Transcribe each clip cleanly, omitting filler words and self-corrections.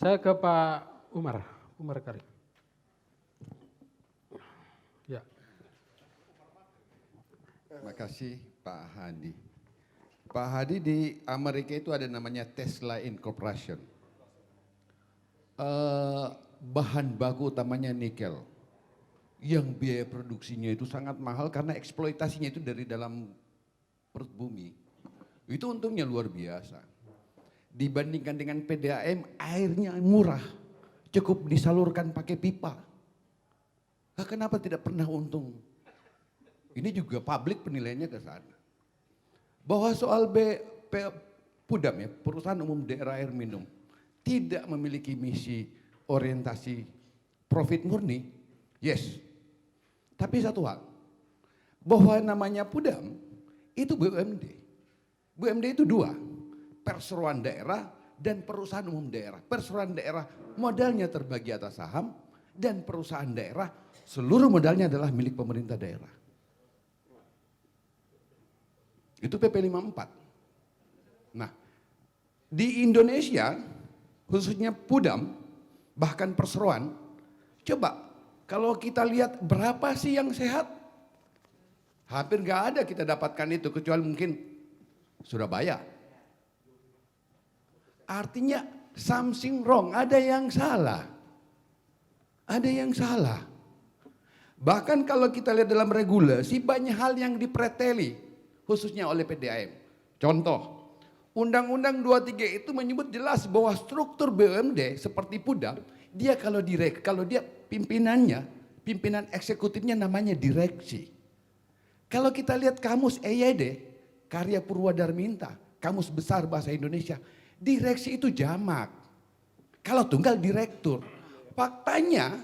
Saya ke Pak Umar Karim. Ya. Terima kasih Pak Hadi. Pak Hadi di Amerika itu ada namanya Tesla Incorporation. Bahan baku utamanya nikel. Yang biaya produksinya itu sangat mahal karena eksploitasinya itu dari dalam perut bumi. Itu untungnya luar biasa. Dibandingkan dengan PDAM, airnya murah, cukup disalurkan pakai pipa. Nah, kenapa tidak pernah untung? Ini juga publik penilaiannya ke sana. Bahwa soal Pudam ya, Perusahaan Umum Daerah Air Minum, tidak memiliki misi orientasi profit murni, yes. Tapi satu hal, bahwa namanya Pudam itu BUMD. BUMD itu dua, perseroan daerah dan perusahaan umum daerah. Perseroan daerah modalnya terbagi atas saham dan perusahaan daerah seluruh modalnya adalah milik pemerintah daerah. Itu PP 54. Nah, di Indonesia khususnya Pudam bahkan perseroan, coba kalau kita lihat berapa sih yang sehat? Hampir nggak ada kita dapatkan itu kecuali mungkin Surabaya. Artinya something wrong, ada yang salah. Ada yang salah. Bahkan kalau kita lihat dalam regulasi banyak hal yang dipreteli khususnya oleh PDAM. Contoh, Undang-Undang 23 itu menyebut jelas bahwa struktur BUMD seperti Pudam, dia kalau dia pimpinannya, pimpinan eksekutifnya namanya direksi. Kalau kita lihat kamus EYD, Karya Purwadarminta, kamus besar bahasa Indonesia, direksi itu jamak. Kalau tunggal direktur. Faktanya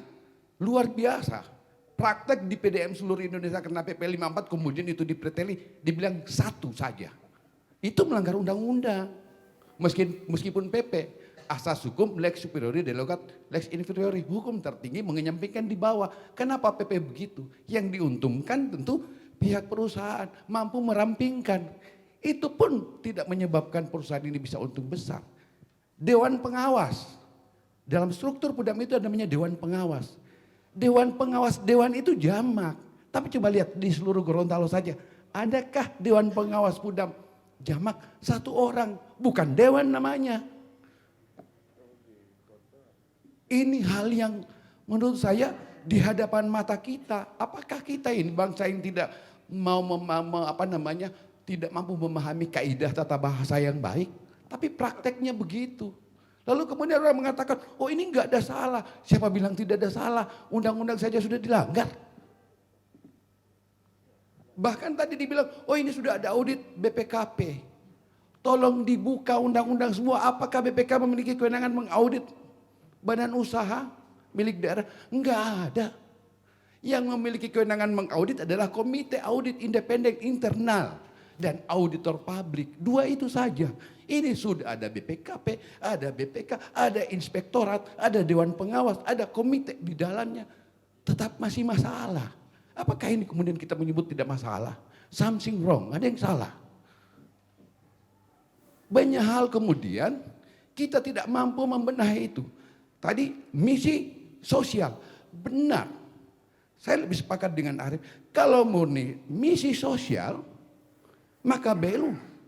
luar biasa. Praktek di PDM seluruh Indonesia kena PP 54 kemudian itu dipreteli dibilang satu saja. Itu melanggar undang-undang. Meskipun PP asas hukum lex superiori derogat lex inferiori, hukum tertinggi mengenyampingkan di bawah. Kenapa PP begitu? Yang diuntungkan tentu pihak perusahaan mampu merampingkan. Itu pun tidak menyebabkan perusahaan ini bisa untung besar. Dewan pengawas. Dalam struktur Pudam itu ada namanya Dewan Pengawas. Dewan itu jamak. Tapi coba lihat di seluruh Gorontalo saja. Adakah Dewan Pengawas Pudam jamak? Satu orang. Bukan dewan namanya. Ini hal yang menurut saya di hadapan mata kita. Apakah kita ini bangsa yang tidak mau tidak mampu memahami kaidah tata bahasa yang baik, tapi prakteknya begitu. Lalu kemudian orang mengatakan, oh ini enggak ada salah. Siapa bilang tidak ada salah? Undang-undang saja sudah dilanggar. Bahkan tadi dibilang, oh ini sudah ada audit BPKP. Tolong dibuka undang-undang semua, apakah BPK memiliki kewenangan mengaudit badan usaha milik daerah? Enggak ada. Yang memiliki kewenangan mengaudit adalah Komite Audit Independen Internal dan auditor publik. Dua itu saja. Ini sudah ada BPKP, ada BPK, ada inspektorat, ada dewan pengawas, ada komite di dalamnya. Tetap masih masalah. Apakah ini kemudian kita menyebut tidak masalah? Something wrong, ada yang salah. Banyak hal kemudian kita tidak mampu membenahi itu. Tadi misi sosial, benar. Saya lebih sepakat dengan Arif. Kalau murni misi sosial, maka belum.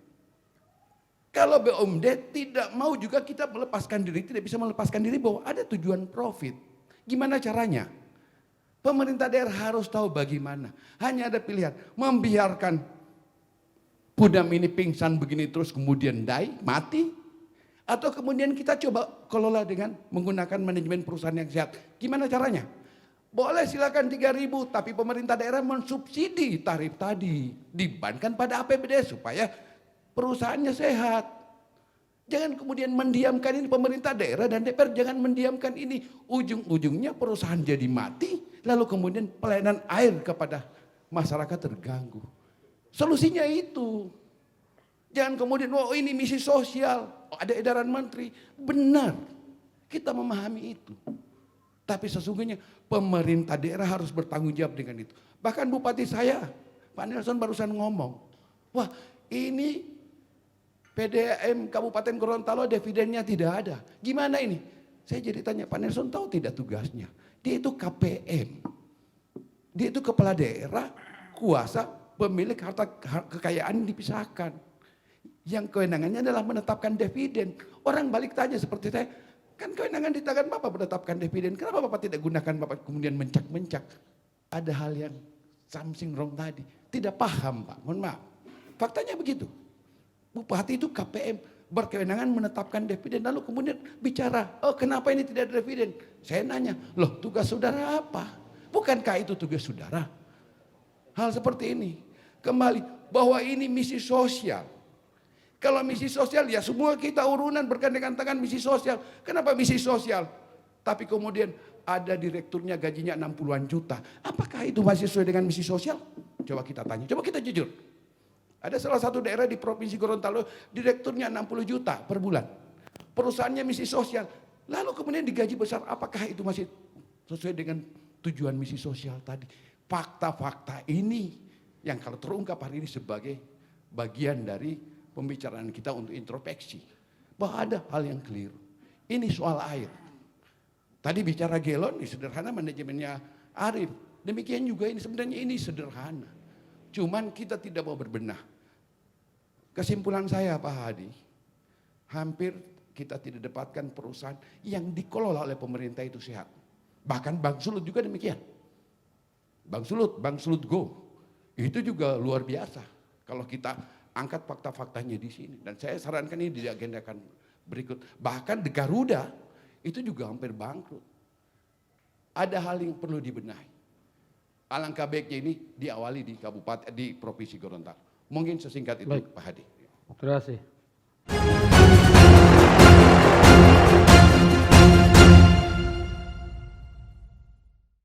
Kalau BUMD tidak mau juga kita melepaskan diri, tidak bisa melepaskan diri bahwa ada tujuan profit. Gimana caranya? Pemerintah daerah harus tahu bagaimana. Hanya ada pilihan, membiarkan Pudam ini pingsan begini terus kemudian mati. Atau kemudian kita coba kelola dengan menggunakan manajemen perusahaan yang sehat. Gimana caranya? Boleh silakan 3.000, tapi pemerintah daerah mensubsidi tarif tadi. Dibebankan pada APBD supaya perusahaannya sehat. Jangan kemudian mendiamkan ini pemerintah daerah dan DPR, jangan mendiamkan ini. Ujung-ujungnya perusahaan jadi mati, lalu kemudian pelayanan air kepada masyarakat terganggu. Solusinya itu. Jangan kemudian, oh ini misi sosial, ada edaran menteri. Benar, kita memahami itu. Tapi sesungguhnya pemerintah daerah harus bertanggung jawab dengan itu. Bahkan bupati saya, Pak Nelson barusan ngomong, wah ini PDAM Kabupaten Gorontalo dividennya tidak ada. Gimana ini? Saya jadi tanya, Pak Nelson tahu tidak tugasnya? Dia itu KPM. Dia itu kepala daerah, kuasa, pemilik harta kekayaan dipisahkan. Yang kewenangannya adalah menetapkan dividen. Orang balik tanya seperti saya, kan kewenangan di tangan Bapak menetapkan dividen. Kenapa Bapak tidak gunakan Bapak kemudian mencak-mencak? Ada hal yang something wrong tadi. Tidak paham Pak, mohon maaf. Faktanya begitu. Bupati itu KPM berkewenangan menetapkan dividen. Lalu kemudian bicara, oh kenapa ini tidak ada dividen? Saya nanya, loh tugas saudara apa? Bukankah itu tugas saudara? Hal seperti ini. Kembali, bahwa ini misi sosial. Kalau misi sosial ya semua kita urunan bergandengan tangan misi sosial. Kenapa misi sosial? Tapi kemudian ada direkturnya gajinya 60-an juta. Apakah itu masih sesuai dengan misi sosial? Coba kita tanya, coba kita jujur. Ada salah satu daerah di Provinsi Gorontalo direkturnya 60 juta per bulan. Perusahaannya misi sosial. Lalu kemudian digaji besar, apakah itu masih sesuai dengan tujuan misi sosial tadi? Fakta-fakta ini yang kalau terungkap hari ini sebagai bagian dari pembicaraan kita untuk introspeksi. Bahwa ada hal yang keliru. Ini soal air. Tadi bicara galon, ini sederhana manajemennya Arif. Demikian juga ini sebenarnya ini sederhana. Cuman kita tidak mau berbenah. Kesimpulan saya Pak Hadi, hampir kita tidak dapatkan perusahaan yang dikelola oleh pemerintah itu sehat. Bahkan Bank Sulut juga demikian. Bank Sulut Go, itu juga luar biasa. Kalau kita angkat fakta-faktanya di sini. Dan saya sarankan ini diagendakan berikut. Bahkan di Garuda itu juga hampir bangkrut. Ada hal yang perlu dibenahi. Alangkah baiknya ini diawali di kabupaten, di Provinsi Gorontalo. Mungkin sesingkat itu Baik. Pak Hadi. Terima kasih.